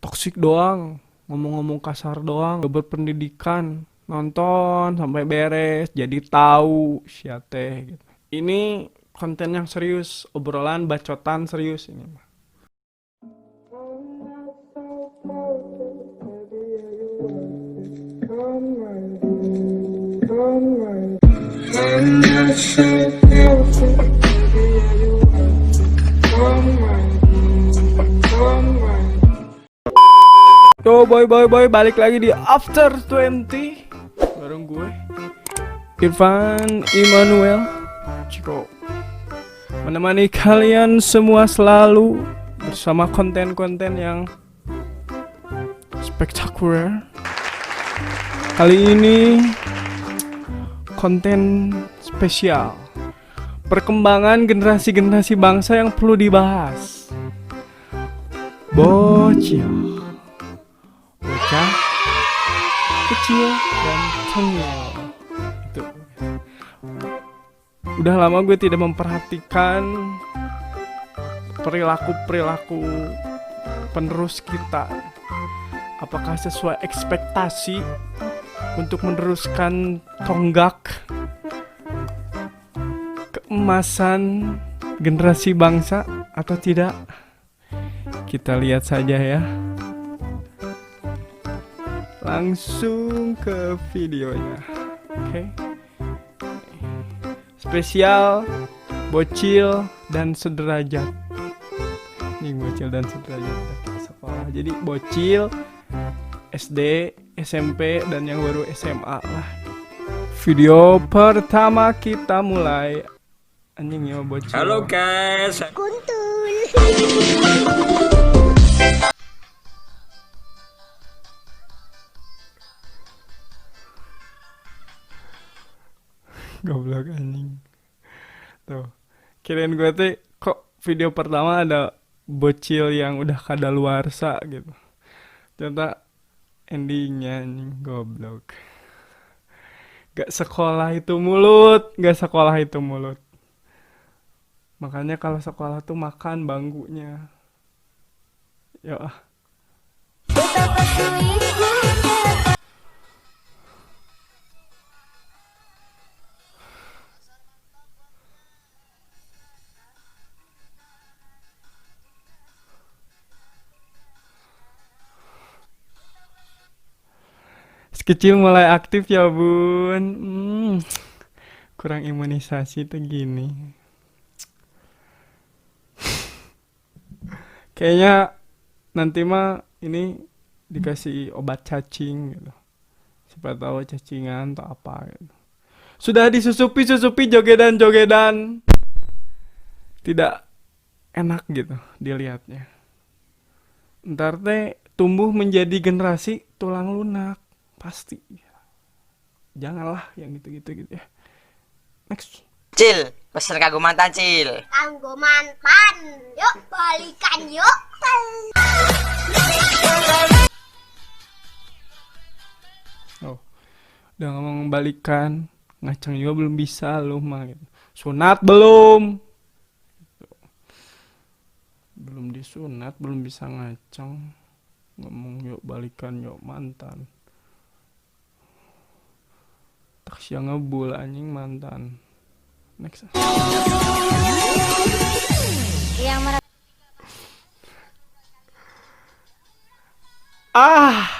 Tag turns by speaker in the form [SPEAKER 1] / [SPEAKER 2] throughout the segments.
[SPEAKER 1] toksik doang, ngomong-ngomong kasar doang, gak berpendidikan, nonton sampai beres, jadi tahu siate gitu. Ini konten yang serius, obrolan bacotan serius ini mah. Yo boy balik lagi di After 20 bareng gue Irfan Immanuel Ciko, menemani kalian semua selalu bersama konten-konten yang spektakuler. Kali ini konten spesial, perkembangan generasi-generasi bangsa yang perlu dibahas. Bocil, bocah kecil dan tengil. Itu udah lama gue tidak memperhatikan perilaku penerus kita, apakah sesuai ekspektasi untuk meneruskan tonggak keemasan generasi bangsa atau tidak. Kita lihat saja ya. Langsung ke videonya. Oke. Spesial bocil dan sederajat. Ini bocil dan sederajat sekolah. Jadi bocil SD, SMP dan yang baru SMA lah. Video pertama kita mulai. Anjing ya bocil.
[SPEAKER 2] Halo guys.
[SPEAKER 3] Kuntul.
[SPEAKER 1] Goblok anjing. Tuh. Kirain gue tuh kok video pertama ada bocil yang udah kadaluarsa gitu. Ternyata endingnya anjing goblok. Gak sekolah itu mulut. Makanya kalau sekolah tuh makan bangkunya. Ya. Kecil mulai aktif ya bun. Kurang imunisasi tuh gini. Kayaknya nanti mah ini dikasih obat cacing gitu. Siapa tahu cacingan atau apa gitu. Sudah disusupi jogedan. Tidak enak gitu dilihatnya. Ntar teh tumbuh menjadi generasi tulang lunak. Pasti. Janganlah yang gitu ya. Next.
[SPEAKER 2] Cil, pesen kagum mantan Cil.
[SPEAKER 3] Kanggo mantan. Yuk balikan yuk.
[SPEAKER 1] Oh. Udah ngomong balikan, ngaceng juga belum bisa lu mah gitu. Sunat belum. Belum disunat, belum bisa ngaceng. Ngomong yuk balikan yuk mantan. Tak siang ngebul anjing mantan. Next.
[SPEAKER 3] Yang merah.
[SPEAKER 1] Ah.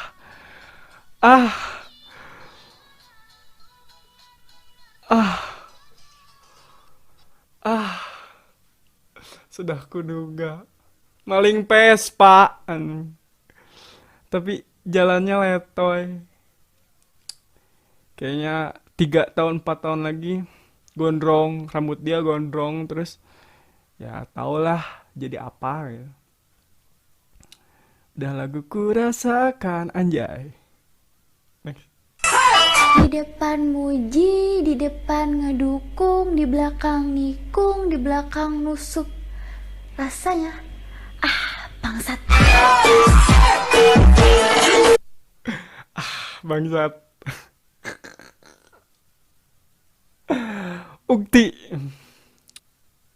[SPEAKER 1] Sudah kuduga. Maling pes, Pak. Tapi jalannya letoy. Kayaknya 3 tahun 4 tahun lagi gondrong, rambut dia gondrong terus ya tahulah jadi apa gitu. Udah lagu ku rasakan anjay. Next.
[SPEAKER 4] Di depan muji, di depan ngedukung, di belakang nikung, di belakang nusuk. Rasanya bangsat.
[SPEAKER 1] Bangsat.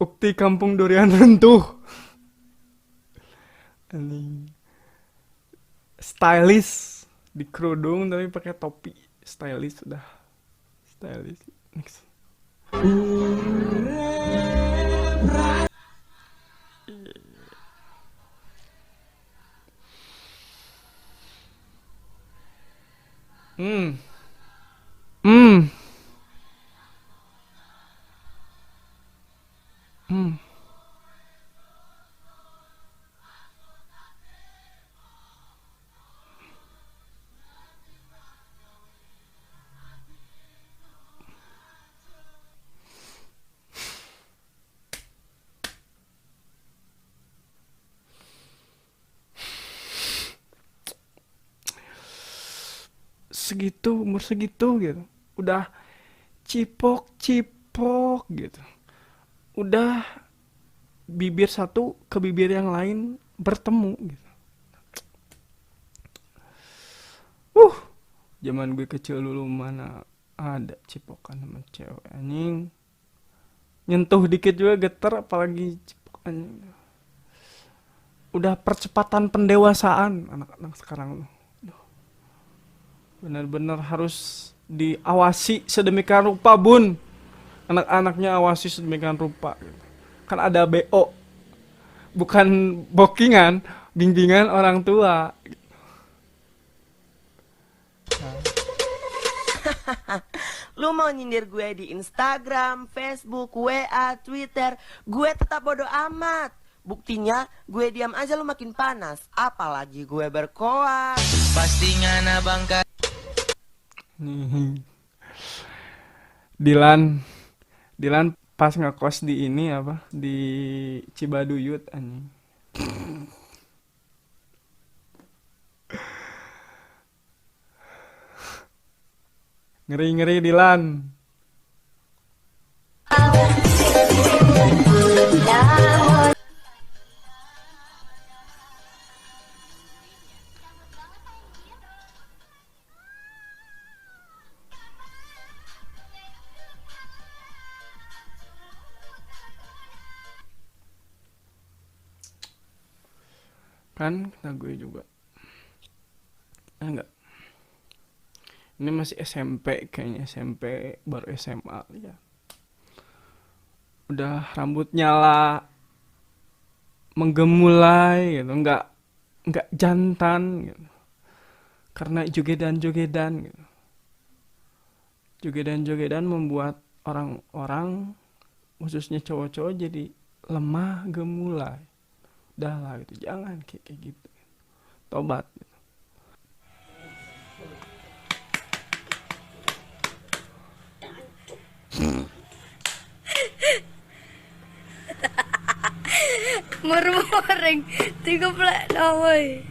[SPEAKER 1] Ukti kampung durian runtuh. Anjing. stylish di kerudung tapi pakai topi. Stylish sudah. Stylish. Next. Hmm. Hmm. Hmm. Segitu, umur segitu gitu. Udah cipok-cipok gitu. Udah bibir satu ke bibir yang lain bertemu gitu. Zaman gue kecil dulu mana ada cipokan sama cewek anjing. Nyentuh dikit juga geter apalagi cipok anjing. Udah percepatan pendewasaan anak-anak sekarang tuh. Benar-benar harus diawasi sedemikian rupa, Bun. Anak-anaknya awasi sedemikian rupa gitu. Kan ada BO. Bukan bookingan, bimbingan orang tua.
[SPEAKER 5] Lu mau nyindir gue di Instagram, Facebook, WA, Twitter, gue tetap bodo amat. Buktinya gue diam aja lu makin panas. Apalagi gue berkoar.
[SPEAKER 2] Pastinya na bangka.
[SPEAKER 1] Nih. Dilan pas ngekos di ini apa? Di Cibaduyut anjing. Ngeri-ngeri Dilan. Kan kata gue juga. Enggak. Ini masih SMP kayaknya, SMP baru SMA ya. Udah rambut nyala menggemulai gitu, enggak jantan gitu. Karena jogedan-jogedan gitu. Jogedan-jogedan membuat orang-orang khususnya cowok-cowok jadi lemah gemulai. Udah lah gitu, jangan kayak gitu. Tobat gitu.
[SPEAKER 3] Murmuring 30 na woy.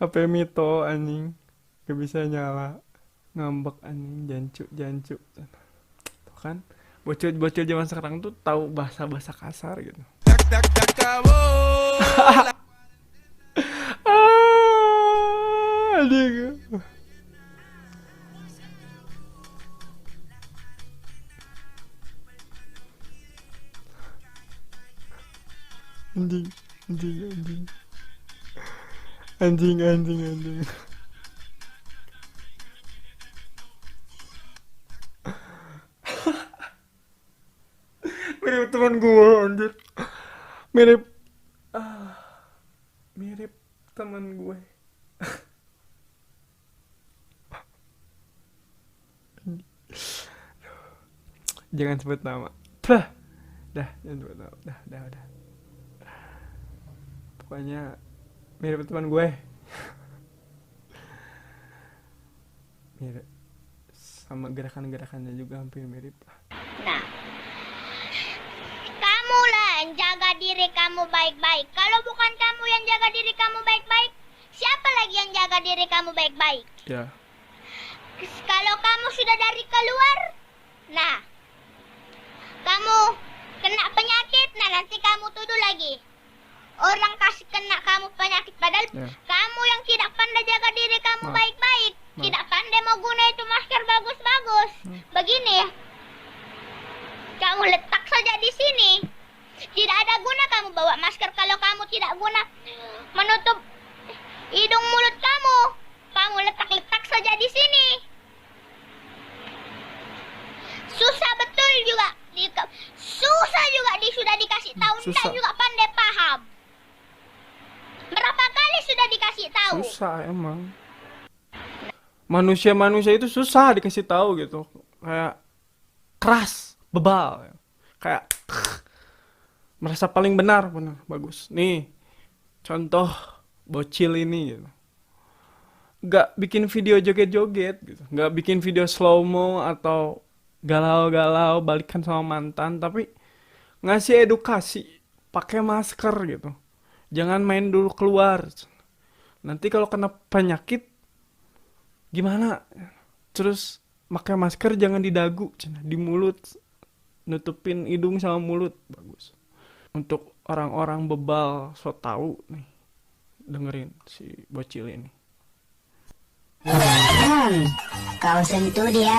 [SPEAKER 1] HP Mito anjing gak bisa nyala, ngambek anjing, jancu tuh kan bocil-bocil zaman sekarang tuh tahu bahasa-bahasa kasar gitu. Anjing. Anjing. Mirip teman gue anjir. Mirip teman gue. Jangan sebut nama. Dah, jangan sebut nama. Dah. Pokoknya mirip teman gue. Mirip. Sama gerakan-gerakannya juga hampir mirip.
[SPEAKER 3] Nah, kamulah yang jaga diri kamu baik-baik. Kalau bukan kamu yang jaga diri kamu baik-baik, siapa lagi yang jaga diri kamu baik-baik?
[SPEAKER 1] Ya.
[SPEAKER 3] Kalau kamu sudah dari keluar, nah, kamu kena penyakit, nah nanti kamu tuduh lagi. orang kasih kena kamu penyakit, padahal
[SPEAKER 1] Ya.
[SPEAKER 3] kamu yang tidak pandai jaga diri kamu
[SPEAKER 1] Nah.
[SPEAKER 3] baik-baik,
[SPEAKER 1] Nah.
[SPEAKER 3] tidak pandai mau guna itu masker bagus-bagus. Begini ya, kamu letak saja di sini. Tidak ada guna kamu bawa masker kalau kamu tidak guna menutup hidung mulut kamu. Kamu letak-letak saja di sini. Susah betul juga. Susah juga sudah dikasih tahu,
[SPEAKER 1] Susah.
[SPEAKER 3] tidak juga pandai paham. Berapa kali sudah dikasih tahu?
[SPEAKER 1] Susah emang. Manusia-manusia itu susah dikasih tahu gitu. Kayak keras, bebal. Kayak merasa paling benar, bagus. Nih, contoh bocil ini gitu. Gak bikin video joget-joget gitu. Gak bikin video slow-mo atau galau-galau balikan sama mantan, tapi ngasih edukasi, pakai masker gitu. Jangan main dulu keluar. Nanti kalau kena penyakit gimana? Terus pakai masker jangan di dagu, di mulut. Nutupin hidung sama mulut, bagus. Untuk orang-orang bebal so tahu nih, dengerin si bocil ini.
[SPEAKER 6] Kau sentuh dia.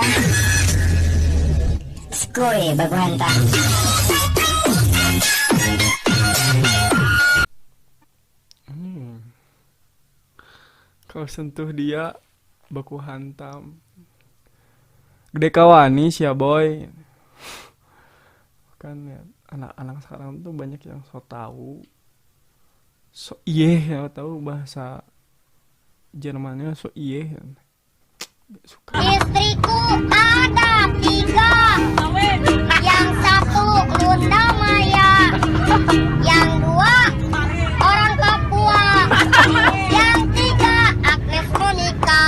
[SPEAKER 6] Skoi baku hantam.
[SPEAKER 1] Kalau sentuh dia baku hantam. Gede kawani sih ya boy. Kan ya, anak-anak sekarang tuh banyak yang so tahu. So ya tahu bahasa Jermannya so Gak suka.
[SPEAKER 3] Istriku ada 3. Yang satu Lunda Maya, yang 2 orang Papua, yang 3 Agnes Monica.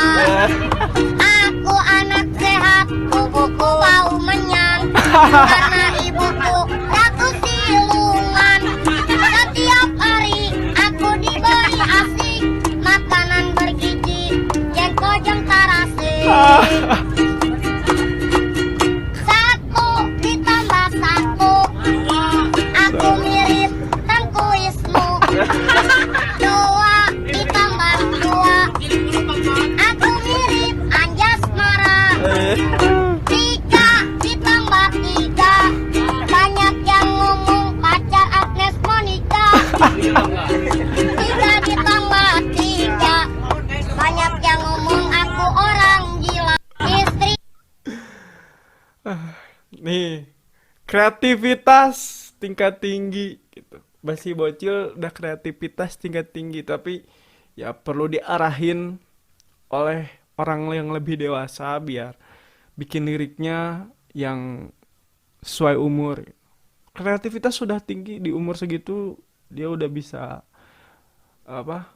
[SPEAKER 3] Aku anak sehat, tubuhku bau menyan, karena ibuku ratu silungan. Setiap hari aku diberi asik, makanan bergizi, jengko jam tarasi. 1 ditambah 1, aku mirip Tengku Wisnu. 2 ditambah 2, aku mirip Anjasmara. 3 ditambah 3, banyak yang ngomong pacar Agnes Monica. 3 ditambah 3, banyak yang ngomong aku orang gila. Istri
[SPEAKER 1] Nih, kreativitas tingkat tinggi gitu. Basi bocil udah kreativitas tingkat tinggi, tapi ya perlu diarahin oleh orang yang lebih dewasa biar bikin liriknya yang sesuai umur. Kreativitas sudah tinggi di umur segitu, dia udah bisa apa?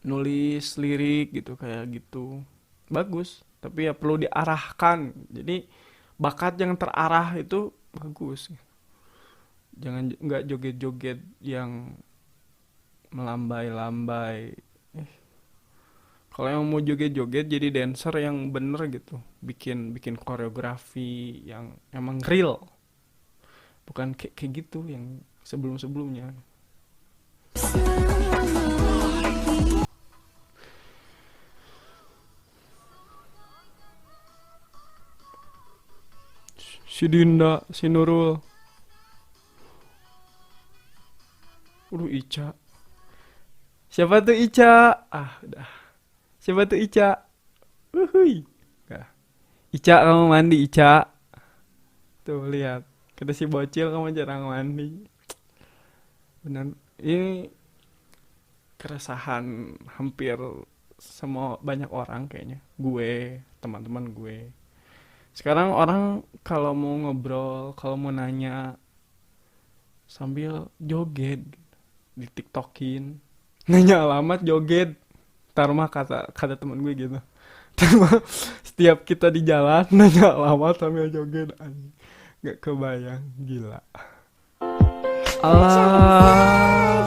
[SPEAKER 1] Nulis lirik gitu kayak gitu. Bagus, tapi ya perlu diarahkan. Jadi bakat yang terarah itu bagus. Jangan nggak joget-joget yang melambai-lambai. Kalau yang mau joget-joget jadi dancer yang bener gitu. Bikin koreografi yang emang real. Bukan kayak gitu yang sebelum-sebelumnya. Si Dinda, si Nurul. Ica. Siapa tuh Ica? Ah, udah. Siapa tuh Ica? Uhuy. Nah. Ica, kamu mandi, Ica. Tuh, lihat. Kata si bocil kamu jarang mandi. Benar. Ini keresahan hampir semua banyak orang kayaknya. Gue, teman-teman gue. Sekarang orang kalau mau ngobrol, kalau mau nanya sambil joget di TikTokin, nanya alamat joget. Ntar mah kata teman gue gitu. Ntar mah setiap kita di jalan nanya alamat sambil joget, anjing. Gak kebayang, gila. Allah.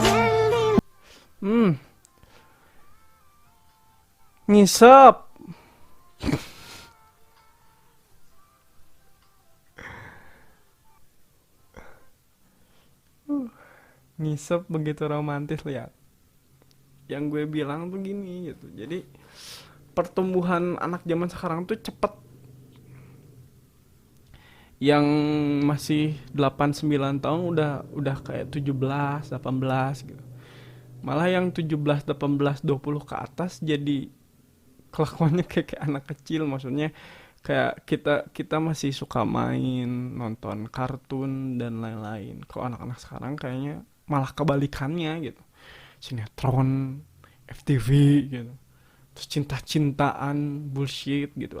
[SPEAKER 1] Ngisep. ngisep begitu romantis. Lihat, yang gue bilang tuh gini gitu. Jadi pertumbuhan anak zaman sekarang tuh cepet. Yang masih 8 9 tahun udah kayak 17 18 gitu. Malah yang 17 18 20 ke atas jadi kelakuannya kayak anak kecil. Maksudnya kayak kita masih suka main, nonton kartun dan lain-lain. Kalau anak-anak sekarang kayaknya malah kebalikannya gitu. Sinetron, FTV gitu. Terus cinta-cintaan bullshit gitu.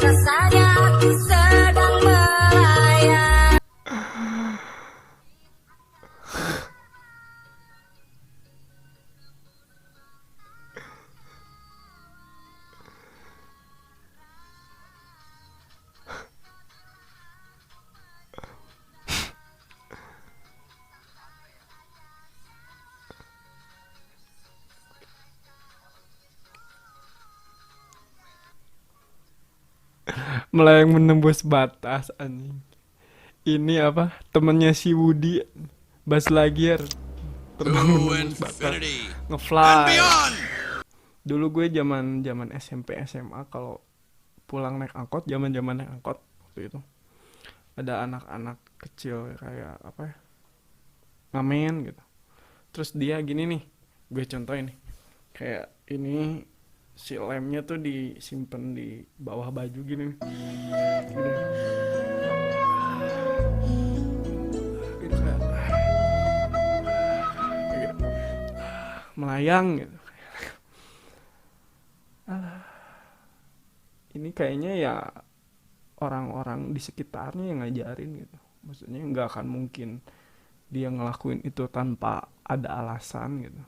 [SPEAKER 7] Rasanya aku sedang melayang.
[SPEAKER 1] Melayang menembus batas anjing. Ini apa? Temennya si Woody, Buzz Lightyear, terbang menembus batas, ngefly. Dulu gue zaman SMP SMA kalau pulang naik angkot, zaman naik angkot waktu itu ada anak-anak kecil kayak apa ya, ngamen gitu. Terus dia gini nih, gue contohin nih, kayak ini si lemnya tuh disimpan di bawah baju gini nih. Gini. Gitu kayak gitu. Melayang gitu. Ini kayaknya ya orang-orang di sekitarnya yang ngajarin gitu. Maksudnya nggak akan mungkin dia ngelakuin itu tanpa ada alasan gitu.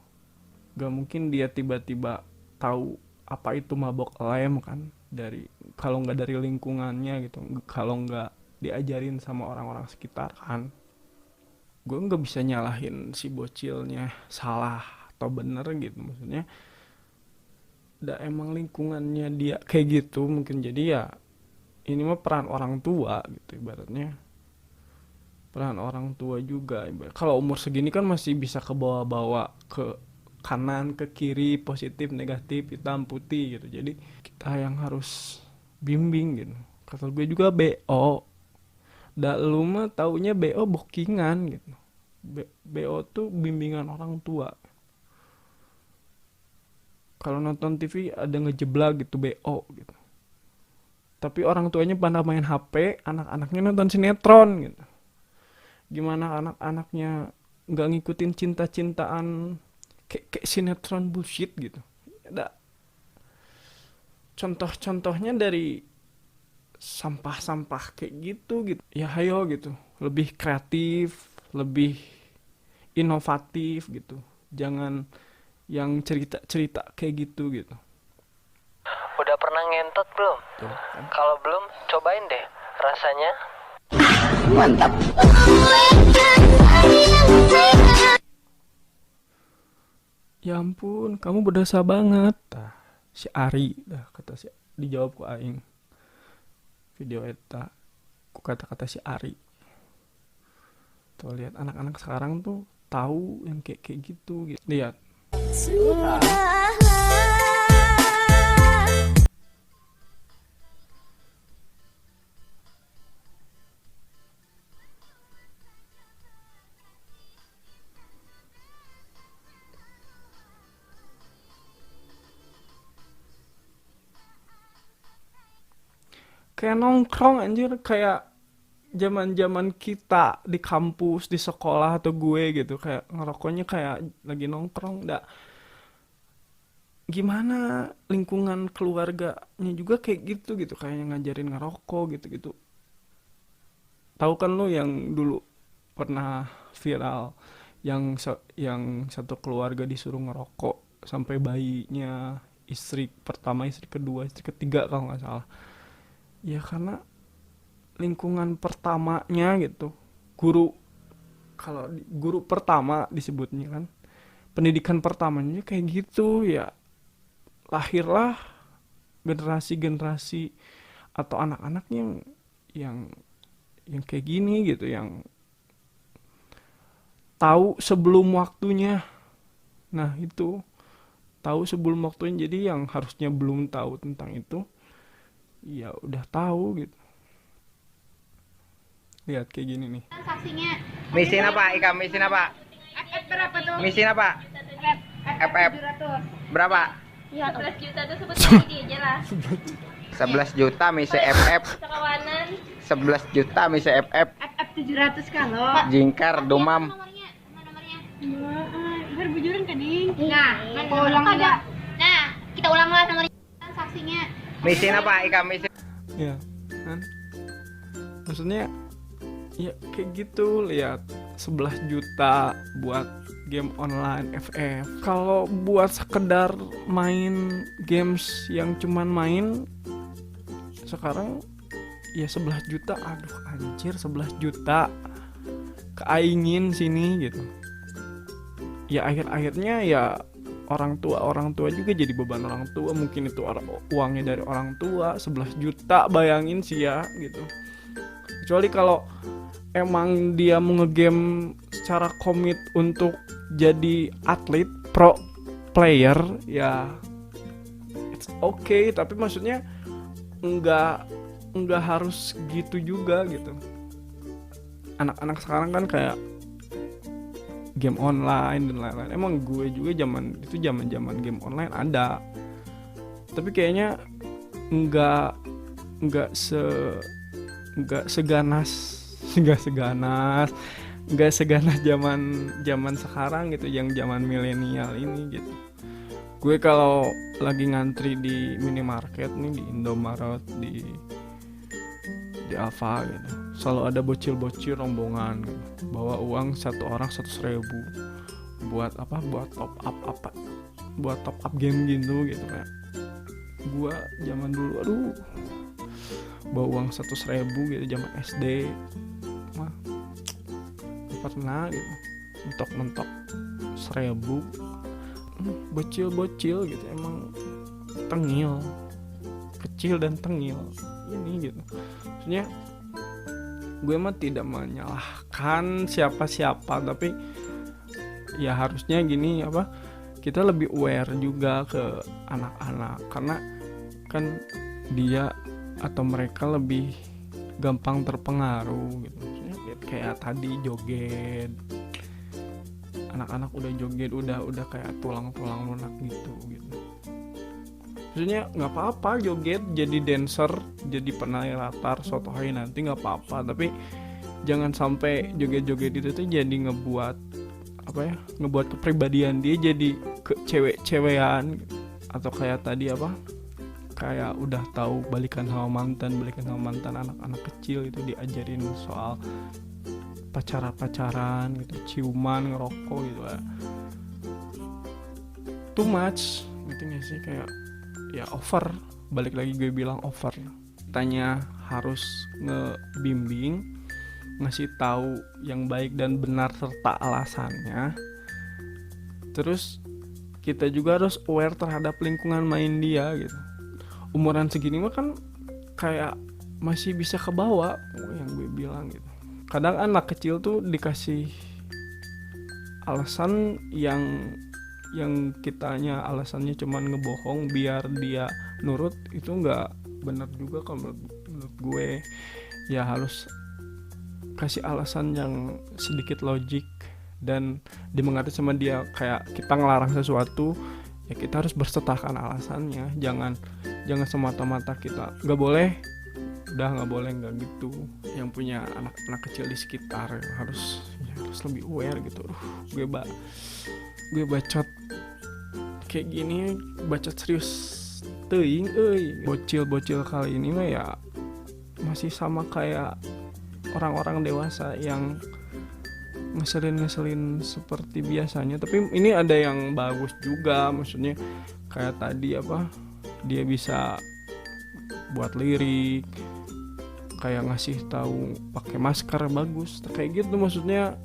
[SPEAKER 1] Nggak mungkin dia tiba-tiba tahu apa itu mabok lem kan, dari kalau nggak dari lingkungannya gitu, kalau nggak diajarin sama orang-orang sekitar kan. Gue nggak bisa nyalahin si bocilnya salah atau bener gitu. Maksudnya udah emang lingkungannya dia kayak gitu mungkin. Jadi ya ini mah peran orang tua gitu ibaratnya. Peran orang tua juga. Kalau umur segini kan masih bisa ke bawah-bawah, ke kanan, ke kiri, positif, negatif, hitam, putih gitu. Jadi kita yang harus bimbing gitu. Kata gue juga BO. Dah lu mah taunya BO bookingan gitu. BO tuh bimbingan orang tua. Kalau nonton TV ada ngejeblak gitu BO gitu. Tapi orang tuanya pada main HP, anak-anaknya nonton sinetron gitu. Gimana anak-anaknya nggak ngikutin cinta-cintaan kayak sinetron bullshit gitu. Ada contoh-contohnya dari sampah-sampah kayak gitu. Ya hayo gitu, lebih kreatif, lebih inovatif gitu. Jangan yang cerita-cerita kayak gitu.
[SPEAKER 8] Udah pernah ngentot belum?
[SPEAKER 1] Tuh, kan?
[SPEAKER 8] Kalau belum, cobain deh rasanya.
[SPEAKER 1] Ya ampun, kamu berdosa banget. Si Ari dah kata si, dijawab ku aing. Video eta ku kata-kata si Ari. Tuh lihat anak-anak sekarang tuh tahu yang kayak gitu. Lihat. Kayak nongkrong anjir, kayak zaman-zaman kita di kampus, di sekolah atau gue gitu, kayak ngerokoknya kayak lagi nongkrong. Gimana lingkungan keluarganya juga kayak gitu kayak ngajarin ngerokok gitu. Tahu kan lo yang dulu pernah viral yang satu keluarga disuruh ngerokok sampai bayinya, istri pertama, istri kedua, istri ketiga kalau nggak salah. Ya karena lingkungan pertamanya gitu, kalau guru pertama disebutnya kan, pendidikan pertamanya kayak gitu ya, lahirlah generasi-generasi atau anak-anak yang yang kayak gini gitu, yang tahu sebelum waktunya. Nah itu tahu sebelum waktunya, jadi yang harusnya belum tahu tentang itu ya udah tahu gitu. Lihat kayak gini nih.
[SPEAKER 9] Misin apa Ika? Misin apa?
[SPEAKER 3] FF berapa tuh?
[SPEAKER 9] Misin apa? FF berapa?
[SPEAKER 3] 11 juta tuh sebut lagi aja lah.
[SPEAKER 9] 11 juta misi FF.
[SPEAKER 3] Sekawanan
[SPEAKER 9] 11 juta misi FF.
[SPEAKER 3] FF 700 kalau.
[SPEAKER 9] Jingkar dumam.
[SPEAKER 3] Nomornya? Berbujuran kan nih. Nah, ulang ada. Nah, kita ulang lah nomornya. Saksinya.
[SPEAKER 9] Misin apa Ika? Misin.
[SPEAKER 1] Ya kan, maksudnya ya kayak gitu. Lihat 11 juta buat game online FF. Kalau buat sekedar main games yang cuman main sekarang ya 11 juta. Aduh anjir, 11 juta keaingin sini gitu. Ya akhir-akhirnya ya orang tua juga jadi beban orang tua. Mungkin itu uangnya dari orang tua. 11 juta bayangin sih ya gitu. Kecuali kalau emang dia mau ngegame secara komit untuk jadi atlet pro player, ya it's okay. Tapi maksudnya enggak harus gitu juga gitu. Anak-anak sekarang kan kayak game online dan lain-lain. Emang gue juga zaman game online ada, tapi kayaknya enggak seganas zaman sekarang gitu, yang zaman milenial ini gitu. Gue kalau lagi ngantri di minimarket nih, di Indomaret, di Alfa gitu, selalu ada bocil-bocil rombongan gitu, bawa uang satu orang 100.000 buat top up game gitu kayak. Gua zaman dulu aduh bawa uang 100.000 gitu zaman SD mah pernah gitu, mentok 1.000. Bocil gitu emang tengil, kecil dan tengil ini gitu. Maksudnya gue mah tidak menyalahkan siapa-siapa, tapi ya harusnya gini apa, kita lebih aware juga ke anak-anak, karena kan dia atau mereka lebih gampang terpengaruh gitu. Maksudnya kayak tadi joget, anak-anak udah joget udah kayak tulang-tulang lunak gitu. Maksudnya nggak apa-apa joget jadi dancer, jadi penari latar suatu hari nanti nggak apa-apa, tapi jangan sampai joget-joget itu tuh jadi ngebuat kepribadian dia jadi ke cewek-cewekan, atau kayak tadi kayak udah tahu balikan sama mantan anak-anak kecil itu diajarin soal pacaran gitu, ciuman, ngerokok gitu ya. Too much gitu gak sih, kayak ya over. Balik lagi gue bilang over. Tanya harus ngebimbing, ngasih tahu yang baik dan benar serta alasannya. Terus kita juga harus aware terhadap lingkungan main dia gitu. Umuran segini mah kan kayak masih bisa kebawa yang gue bilang gitu. Kadang anak kecil tuh dikasih alasan yang kitanya alasannya cuman ngebohong biar dia nurut, itu nggak benar juga kalau menurut gue. Ya harus kasih alasan yang sedikit logik dan dimengerti sama dia. Kayak kita ngelarang sesuatu, ya kita harus bersertakan alasannya. Jangan semata-mata kita nggak boleh nggak gitu. Yang punya anak-anak kecil di sekitar harus lebih aware gitu. Gue bacot kayak gini, bacot serius teuing bocil kali ini mah ya masih sama kayak orang-orang dewasa yang ngeselin seperti biasanya. Tapi ini ada yang bagus juga, maksudnya kayak tadi dia bisa buat lirik, kayak ngasih tahu pakai masker, bagus kayak gitu. Maksudnya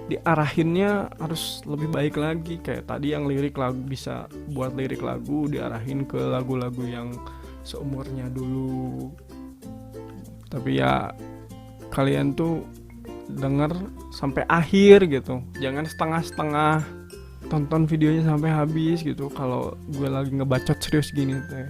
[SPEAKER 1] diarahinnya harus lebih baik lagi. Kayak tadi yang lirik lagu, bisa buat lirik lagu diarahin ke lagu-lagu yang seumurnya dulu. Tapi ya kalian tuh denger sampai akhir gitu, jangan setengah-setengah, tonton videonya sampai habis gitu. Kalau gue lagi ngebacot serius gini teh,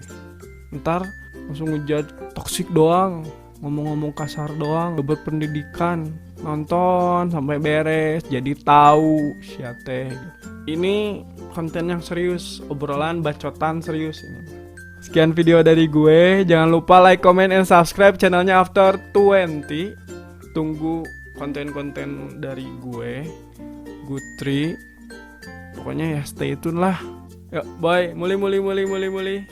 [SPEAKER 1] ntar langsung ngejudge toksik doang, ngomong-ngomong kasar doang, gak berpendidikan. Nonton sampai beres, jadi tahu siate gitu. Ini konten yang serius, obrolan bacotan serius ini. Sekian video dari gue, jangan lupa like, comment, and subscribe channelnya After 20. Tunggu konten-konten dari gue, Guthrie. Pokoknya ya stay tune lah. Yuk, bye. Muli.